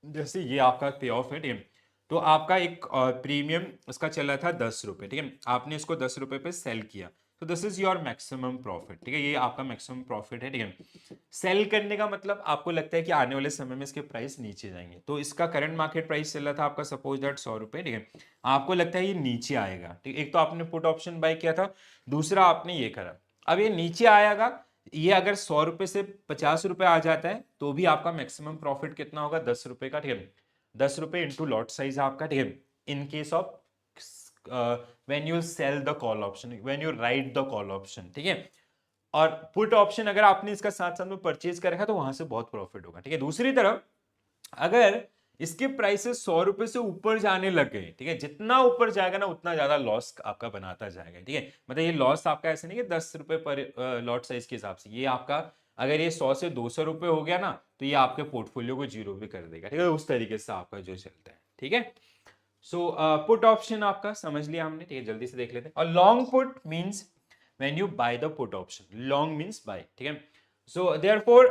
जैसे ये आपका पे ऑफ है, ठीक है, तो आपका एक प्रीमियम इसका चला था 10 रुपए, ठीक है, आपने इसको 10 रुपए पे सेल किया, तो this is your maximum profit, ठीक है, ये आपका मैक्सिमम प्रॉफिट है, ठीक है। सेल करने का मतलब आपको लगता है कि आने वाले समय में इसके प्राइस नीचे जाएंगे, तो इसका करंट मार्केट प्राइस चल रहा था आपका सपोज दैट 100 रुपए, ठीक है, आपको लगता है ये नीचे आएगा, ठीक, एक तो आपने पुट ऑप्शन बाय किया था, दूसरा आपने ये करा, अब ये नीचे आएगा, ये अगर 100 रुपए से 50 रुपए आ जाता है तो भी आपका मैक्सिमम प्रॉफिट कितना होगा, 10 रुपए का, ठीक है, 10 रुपए इंटू लॉट साइज आपका, ठीक है, in case of when you sell the call option, when you write the call option, ठीक है। और पुट ऑप्शन अगर आपने इसका साथ साथ में परचेज कर रखा तो वहां से बहुत प्रॉफिट होगा, ठीक है। दूसरी तरफ अगर इसके प्राइसेस 100 रुपए से ऊपर जाने लग गए, ठीक है, जितना ऊपर जाएगा ना उतना ज्यादा लॉस आपका बनाता जाएगा, ठीक है, मतलब ये लॉस आपका ऐसे नहीं कि 10 रुपए पर लॉट साइज के हिसाब से, ये आपका अगर ये 100 से 200 रुपए हो गया ना तो ये आपके पोर्टफोलियो को जीरो भी कर देगा, ठीक है, उस तरीके से आपका जो चलता है, ठीक है। सो पुट ऑप्शन आपका समझ लिया हमने, ठीक है, जल्दी से देख लेते हैं। और long put means when you by the put option, long means buy, ठीक है। So therefore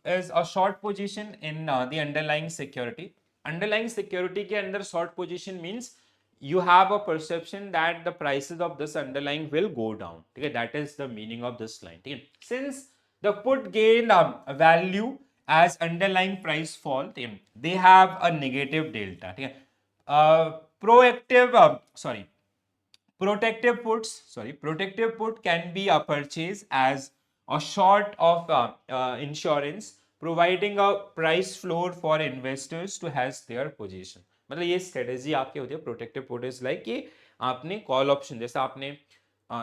is a short position in the underlying security, underlying security के अंदर short position means you have a perception that the prices of this underlying will go down, ठीक है, that is the meaning of this line, ठीक है। Since the put gain value as underlying price fall, ठीक है, they have a negative delta, ठीक है। Proactive protective put can be a purchase as a sort of insurance providing a price floor for investors to hedge their position। मतलब ये strategy आपकी होती है protective put is like कि आपने call option, जैसे आपने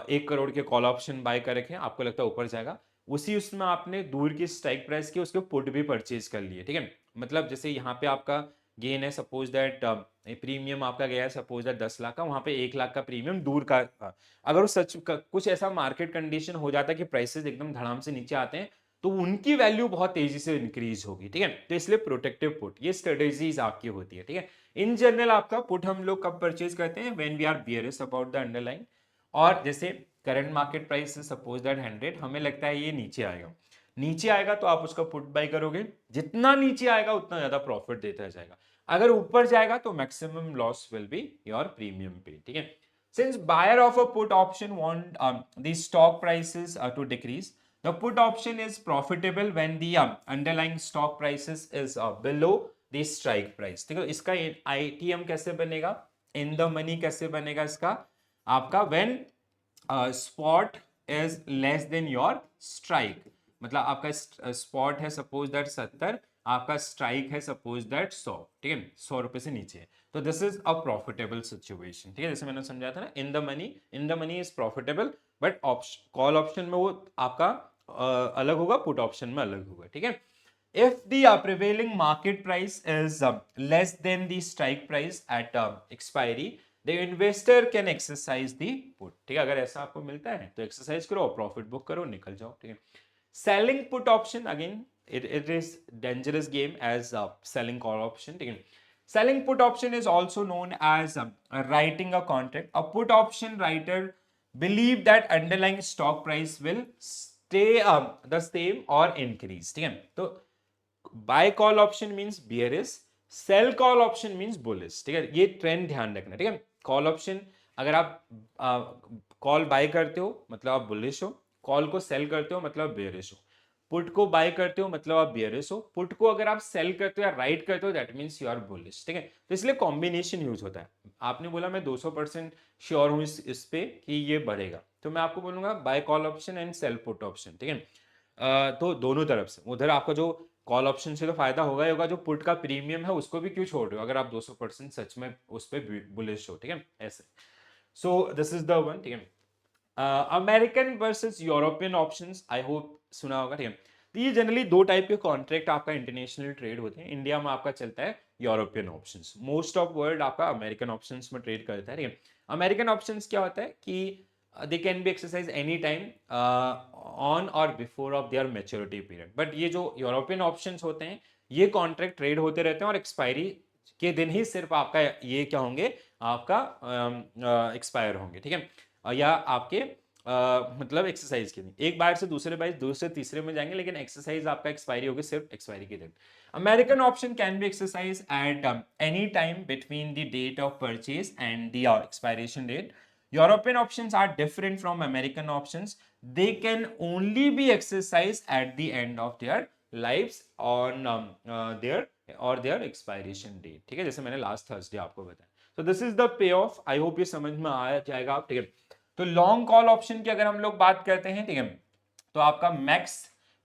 1 करोड़ के कॉल ऑप्शन बाय कर रखे हैं, आपको लगता है ऊपर जाएगा, उसी उसमें आपने दूर की स्ट्राइक प्राइस की उसके पुट भी परचेज कर लिए, ठीक है। मतलब जैसे यहाँ पे आपका गेन है सपोज दैट प्रीमियम आपका गया है सपोज दैट 10 लाख का, वहां पे 1 लाख का प्रीमियम दूर का अगर वो सच कुछ ऐसा मार्केट कंडीशन हो जाता है कि प्राइसेस एकदम धड़ाम से नीचे आते हैं तो उनकी वैल्यू बहुत तेजी से इंक्रीज होगी, ठीक है, तो इसलिए प्रोटेक्टिव पुट ये स्ट्रेटेजीज आपकी होती है, ठीक है। इन जनरल आपका पुट हम लोग कब परचेज करते हैं, when we are bearish about the underline, और जैसे current market price suppose that 100, हमें लगता है ये नीचे आएगा, नीचे आएगा तो आप उसका पुट बाय करोगे, जितना नीचे आएगा उतना ज्यादा प्रॉफिट देता जाएगा, अगर ऊपर जाएगा तो maximum loss will be your premium पे, ठीक है। Since buyer of a put option want the stock prices to decrease, the put option is profitable when the underlying stock prices is below the strike price। देखो इसका ITM कैसे बनेगा, इन the money कैसे बनेगा इसका आपका, when spot is less than your strike, मतलब आपका स्पॉट है सपोज दैट 70, आपका स्ट्राइक है सपोज दैट 100, ठीक है, 100 रुपए से नीचे है, तो this is a profitable situation, ठीक है, जैसे मैंने समझाया था ना, इन the money is profitable, but call option में वो आपका अलग होगा, पुट ऑप्शन में अलग होगा, ठीक है। If the prevailing market price is less than the strike price at expiry, the investor can exercise the put, ठीक है, अगर ऐसा आपको मिलता है तो एक्सरसाइज करो, प्रॉफिट बुक करो, निकल जाओ, ठीक है। Selling put option again, it is dangerous game as selling call option, ठीक है। Selling put option is also known as writing a contract. A put option writer believe that underlying stock price will stay the same or increase, ठीक है। तो buy call option means bearish, sell call option means bullish, ठीक है, ये trend ध्यान रखना, ठीक है। कॉल ऑप्शन अगर आप कॉल बाय करते हो मतलब आप बुलिश हो, कॉल को सेल करते हो मतलब बेयरिश हो, पुट को बाय करते हो मतलब आप बियरिश हो, पुट को अगर आप सेल करते हो या राइट करते हो that means you are bullish, ठीक है। तो इसलिए कॉम्बिनेशन यूज होता है। आपने बोला मैं 200% श्योर हूं इस पे कि ये बढ़ेगा, तो मैं आपको बोलूंगा buy call option and sell put option, ठीक है। तो दोनों तरफ से, उधर आपका जो कॉल ऑप्शन से तो फायदा होगा ही होगा, जो पुट का प्रीमियम है उसको भी क्यों छोड़ रहे हो अगर आप 200% सच में उस पर बुलिश हो, ठीक है, ऐसे। सो दिस इज द वन, ठीक है। American versus European options, I hope सुना होगा, ठीक है। तो ये जनरली दो टाइप के कॉन्ट्रैक्ट आपका इंटरनेशनल ट्रेड होते हैं, इंडिया में आपका चलता है European options, most of world आपका अमेरिकन ऑप्शंस में ट्रेड करता है, ठीक है। अमेरिकन ऑप्शंस क्या होता है कि they can be exercised any time on or before of their maturity period, but ये जो यूरोपियन ऑप्शंस होते हैं ये कॉन्ट्रैक्ट ट्रेड होते रहते हैं और एक्सपायरी के दिन ही सिर्फ आपका ये क्या होंगे, आपका एक्सपायर होंगे, ठीक है, या आपके मतलब एक्सरसाइज के दिन, एक बार से दूसरे बार, दूसरे तीसरे में जाएंगे, लेकिन एक्सरसाइज आपका एक्सपायरी होगी सिर्फ एक्सपायरी के दिन। American option can be exercise at any time between the date of purchase and the expiration date. European options are different from American options. They can only be exercised at the end of their lives on their expiration date, ठीक है, जैसे मैंने last Thursday आपको बताया। So this is the payoff. I hope ये समझ में आ जाएगा आप, ठीक है। तो लॉन्ग कॉल ऑप्शन की अगर हम लोग बात करते हैं, ठीक है, तो आपका मैक्स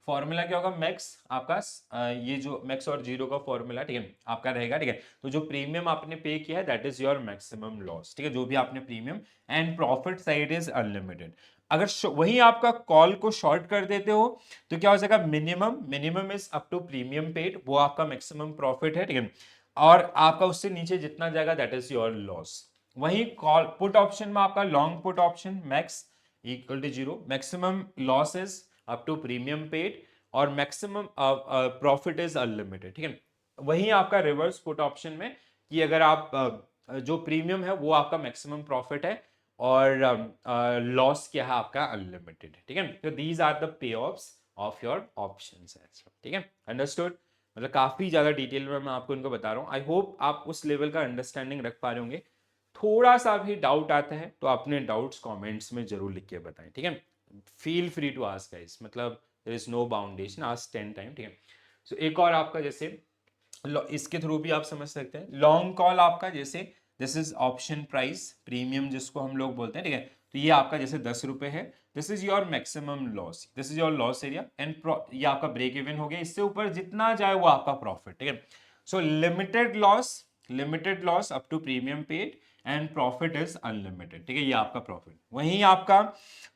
फॉर्मूला क्या होगा, मैक्स आपका ये जो मैक्स और जीरो का फॉर्मूला, ठीक है, आपका रहेगा, ठीक है। तो जो प्रीमियम आपने पे किया है that is your maximum loss, ठीक है, जो भी आपने premium, and profit side is unlimited. अगर वही आपका कॉल को शॉर्ट कर देते हो तो क्या हो जाएगा, minimum is up to premium paid, वो आपका मैक्सिमम प्रॉफिट है, ठीक है, और आपका उससे नीचे जितना जाएगा दैट इज योर लॉस। वही कॉल पुट ऑप्शन में आपका long put option max equal to zero, maximum loss is up to premium paid और मैक्सिमम प्रॉफिट इज अनलिमिटेड, ठीक है। वही आपका रिवर्स पुट ऑप्शन में कि अगर आप जो प्रीमियम है वो आपका मैक्सिमम प्रॉफिट है और लॉस क्या है आपका अनलिमिटेड है, ठीक है। तो these are the payoffs of your options, ठीक है, अंडरस्टूड। मतलब काफी ज्यादा डिटेल में मैं आपको इनको बता रहा हूँ, आई होप आप उस लेवल का अंडरस्टैंडिंग रख पा रहे होंगे। थोड़ा सा भी डाउट आता है तो अपने डाउट्स कमेंट्स में जरूर लिख के बताएं, ठीक है, feel free to ask guys, मतलब there is no boundation, ask 10 time, ठीक है। सो एक और आपका जैसे इसके थ्रू भी आप समझ सकते हैं, लॉन्ग कॉल आपका जैसे this is option price premium जिसको हम लोग बोलते हैं, ठीक है, तो ये आपका जैसे 10 रुपए है, this is your maximum loss, this is your loss area and ये आपका ब्रेक इवन हो गया, इससे ऊपर जितना जाए वो आपका प्रॉफिट, ठीक है। So limited loss up to premium paid and profit is unlimited, ठीक है, ये आपका प्रॉफिट। वहीं आपका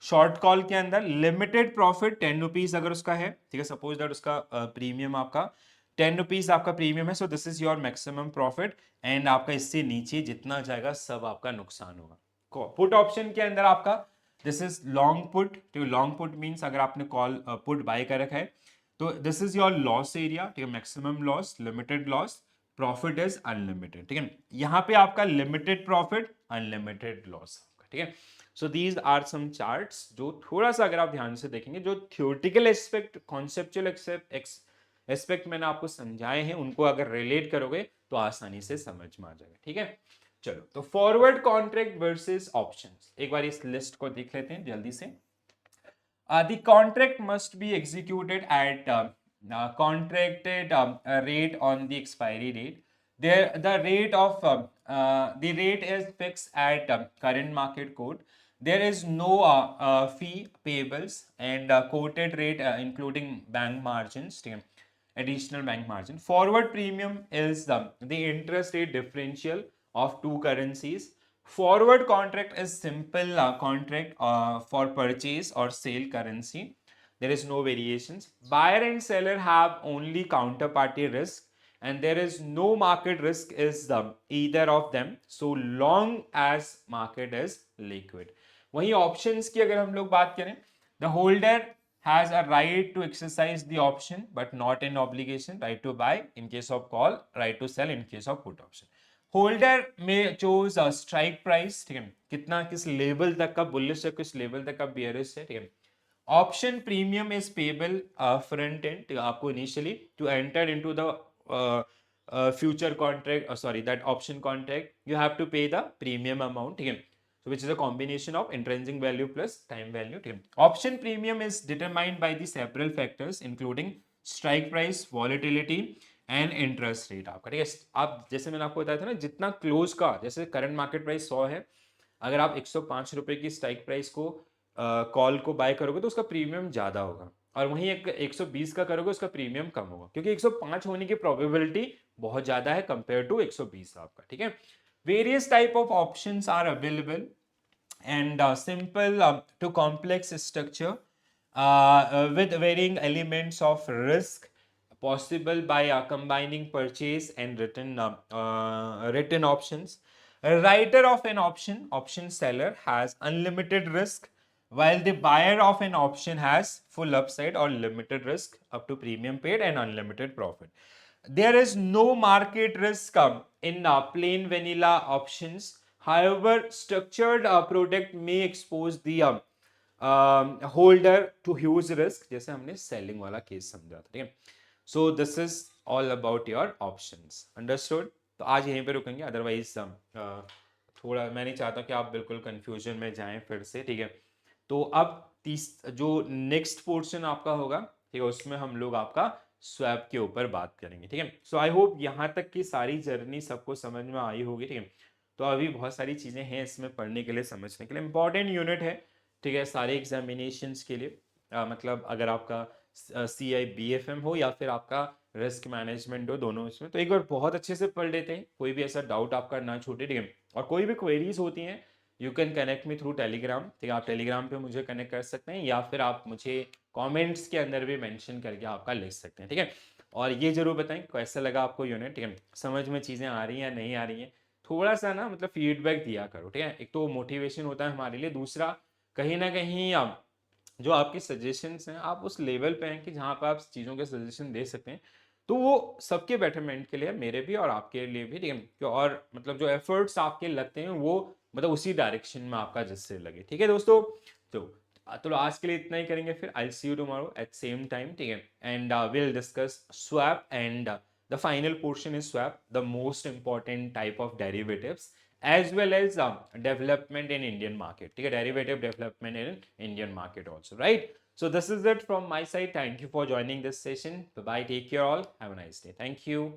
शॉर्ट कॉल के अंदर लिमिटेड प्रॉफिट 10 रुपीज अगर उसका है, ठीक है, सपोज दैट उसका प्रीमियम आपका 10 रुपीज आपका प्रीमियम है, so this is your maximum profit and आपका इससे नीचे जितना जाएगा सब आपका नुकसान होगा। पुट ऑप्शन के अंदर आपका दिस इज लॉन्ग पुट, तो लॉन्ग पुट मींस अगर आपने कॉल पुट बाय कर रखा है तो this is your loss area, ठीक है, maximum loss, limited loss, profit is unlimited, ठीक है। यहाँ पे आपका लिमिटेड प्रॉफिट अनलिमिटेड लॉस, ठीक है। So these are some charts जो थोड़ा सा अगर आप ध्यान से देखेंगे, जो थियोरेटिकल एस्पेक्ट, कॉन्सेप्चुअल एस्पेक्ट मैंने आपको समझाए हैं, उनको अगर रिलेट करोगे तो आसानी से समझ में आ जाएगा। ठीक है, चलो तो फॉरवर्ड कॉन्ट्रैक्ट वर्सेस ऑप्शंस, एक बार इस लिस्ट को देख लेते हैं जल्दी से। The contract must be executed at contracted rate on the expiry date. The rate of the rate is fixed at current market quote. There is no fee payables and quoted rate including bank margins, additional bank margin. Forward premium is the interest rate differential of two currencies. Forward contract is simple contract for purchase or sale currency. There is no variations. Buyer and seller have only counterparty risk, and there is no market risk is either of them so long as market is liquid. वहीं options की अगर हम लोग बात करें, the holder has a right to exercise the option but not an obligation. Right to buy in case of call, right to sell in case of put option. Holder में choose strike price, ठीक है, कितना किस level तक का bullish है, किस level तक का बियरिश है, ठीक है। Option premium is payable front end, आपको initially to enter into the future contract, sorry that option contract you have to pay the premium amount, ठीक है। So which is a combination of intrinsic value plus time value, ठीक है। Option premium is determined by the several factors including strike price, volatility and interest rate आपका, ठीक है। आप जैसे मैंने आपको बताया था ना, जितना क्लोज का, जैसे करंट मार्केट प्राइस 100 है, अगर आप 105 रुपए की स्ट्राइक प्राइस को कॉल को बाय करोगे तो उसका प्रीमियम ज्यादा होगा, और वहीं 120 का करोगे उसका प्रीमियम कम होगा, क्योंकि 105 होने की प्रोबेबिलिटी बहुत ज्यादा है कंपेयर टू 120 आपका, ठीक है। Various type of options are available and simple to complex structure with varying elements of risk possible by combining purchase and written options. A writer of an option seller has unlimited risk, while the buyer of an option has full upside or limited risk up to premium paid and unlimited profit. There is no market risk in plain vanilla options. However, structured product may expose the holder to huge risk, जैसे हमने selling वाला case समझा था, ठीक है। So this is all about your options, understood. तो आज यहीं पे रुकेंगे, अदरवाइज थोड़ा मैं नहीं चाहता कि आप बिल्कुल कंफ्यूजन में जाएं फिर से, ठीक है। तो अब जो नेक्स्ट पोर्शन आपका होगा, ठीक है, उसमें हम लोग आपका स्वैप के ऊपर बात करेंगे, ठीक है। सो आई होप यहाँ तक की सारी जर्नी सबको समझ में आई होगी, ठीक है। तो अभी बहुत सारी चीज़ें हैं इसमें पढ़ने के लिए, समझने के लिए, इंपॉर्टेंट यूनिट है, ठीक है, सारे एग्जामिनेशंस के लिए। मतलब अगर आपका CIBFM हो या फिर आपका रिस्क मैनेजमेंट हो, दोनों इसमें, तो एक बार बहुत अच्छे से पढ़ लेते हैं, कोई भी ऐसा डाउट आपका ना छूटे, ठीक है। और कोई भी क्वेरीज होती हैं, you can connect me through Telegram, ठीक है। आप टेलीग्राम पे मुझे कनेक्ट कर सकते हैं, या फिर आप मुझे कमेंट्स के अंदर भी मेंशन करके आपका लिख सकते हैं, ठीक है। और ये जरूर बताएं कैसा लगा आपको यूनिट, ठीक है, समझ में चीज़ें आ रही हैं या नहीं आ रही हैं। थोड़ा सा ना मतलब फीडबैक दिया करो, ठीक है। एक तो मोटिवेशन होता है हमारे लिए, दूसरा कहीं ना कहीं जो आपके सजेशंस हैं, आप उस लेवल पे हैं कि जहाँ पर आप चीज़ों के सजेशन दे सकते हैं, तो वो सबके बेटरमेंट के लिए, मेरे भी और आपके लिए भी, ठीक है। और मतलब जो एफर्ट्स आपके लगते हैं वो मतलब उसी डायरेक्शन में आपका जिससे लगे, ठीक है दोस्तों। तो आज के लिए इतना ही करेंगे, फिर I see you tomorrow at same time, ठीक है। And will discuss swap and the final portion is swap, the most important type of derivatives as well as development in Indian market, ठीक है, derivative development in Indian market also, right? So this is it from my side. Thank you for joining this session. Bye bye, take care all, have a nice day, thank you.